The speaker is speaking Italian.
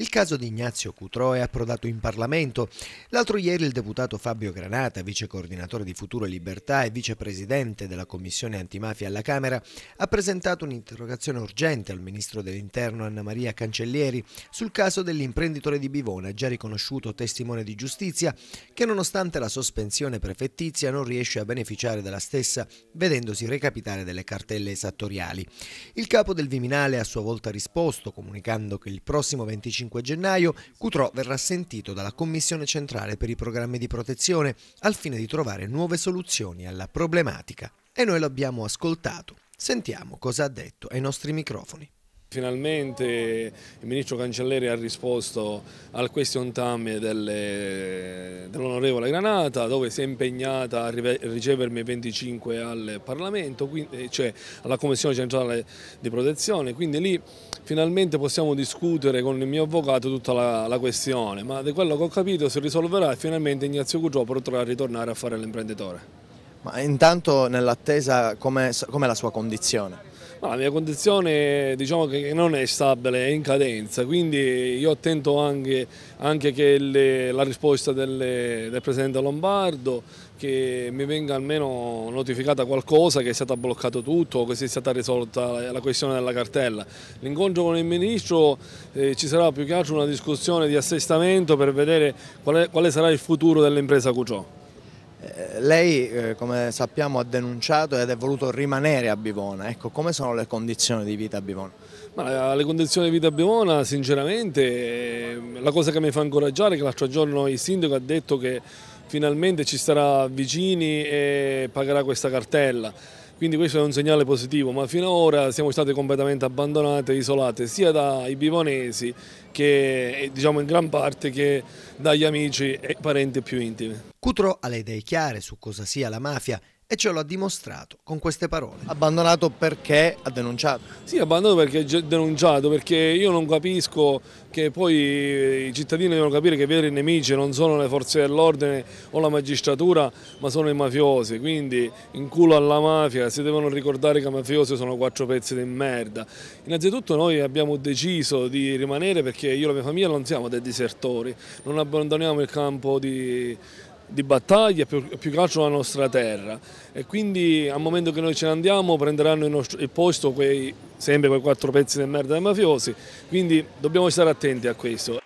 Il caso di Ignazio Cutrò è approdato in Parlamento. L'altro ieri il deputato Fabio Granata, vice coordinatore di Futuro e Libertà e vicepresidente della Commissione Antimafia alla Camera, ha presentato un'interrogazione urgente al ministro dell'Interno Anna Maria Cancellieri sul caso dell'imprenditore di Bivona, già riconosciuto testimone di giustizia, che nonostante la sospensione prefettizia non riesce a beneficiare della stessa, vedendosi recapitare delle cartelle esattoriali. Il capo del Viminale ha a sua volta risposto, comunicando che il prossimo 25 gennaio Cutrò verrà sentito dalla Commissione Centrale per i programmi di protezione al fine di trovare nuove soluzioni alla problematica. E noi l'abbiamo ascoltato. Sentiamo cosa ha detto ai nostri microfoni. Finalmente il ministro Cancellieri ha risposto al question time dell'onorevole Granata, dove si è impegnata a ricevermi 25 al Parlamento, cioè alla Commissione Centrale di Protezione, quindi lì finalmente possiamo discutere con il mio avvocato tutta la questione, ma di quello che ho capito si risolverà e finalmente Ignazio Cutrò potrà ritornare a fare l'imprenditore. Ma intanto nell'attesa com'è la sua condizione? La mia condizione diciamo che non è stabile, è in cadenza, quindi io attento anche che la risposta del Presidente Lombardo, che mi venga almeno notificata qualcosa, che è stato bloccato tutto, che sia stata risolta la questione della cartella. L'incontro con il Ministro ci sarà più che altro una discussione di assestamento per vedere quale sarà il futuro dell'impresa Cutrò. Lei, come sappiamo, ha denunciato ed è voluto rimanere a Bivona. Ecco, come sono le condizioni di vita a Bivona? Le condizioni di vita a Bivona, sinceramente, la cosa che mi fa incoraggiare è che l'altro giorno il sindaco ha detto che finalmente ci starà vicini e pagherà questa cartella. Quindi questo è un segnale positivo, ma fino ad ora siamo stati completamente abbandonati e isolati sia dai bivonesi che diciamo in gran parte che dagli amici e parenti più intimi. Cutrò ha le idee chiare su cosa sia la mafia e ce lo ha dimostrato con queste parole. Abbandonato perché ha denunciato? Sì, abbandonato perché ha denunciato, perché io non capisco che poi i cittadini devono capire che i veri nemici non sono le forze dell'ordine o la magistratura, ma sono i mafiosi, quindi in culo alla mafia si devono ricordare che i mafiosi sono 4 pezzi di merda. Innanzitutto noi abbiamo deciso di rimanere perché io e la mia famiglia non siamo dei disertori, non abbandoniamo il campo di battaglia, più che altro la nostra terra, e quindi al momento che noi ce ne andiamo prenderanno il posto sempre quei 4 pezzi di merda dei mafiosi, quindi dobbiamo stare attenti a questo.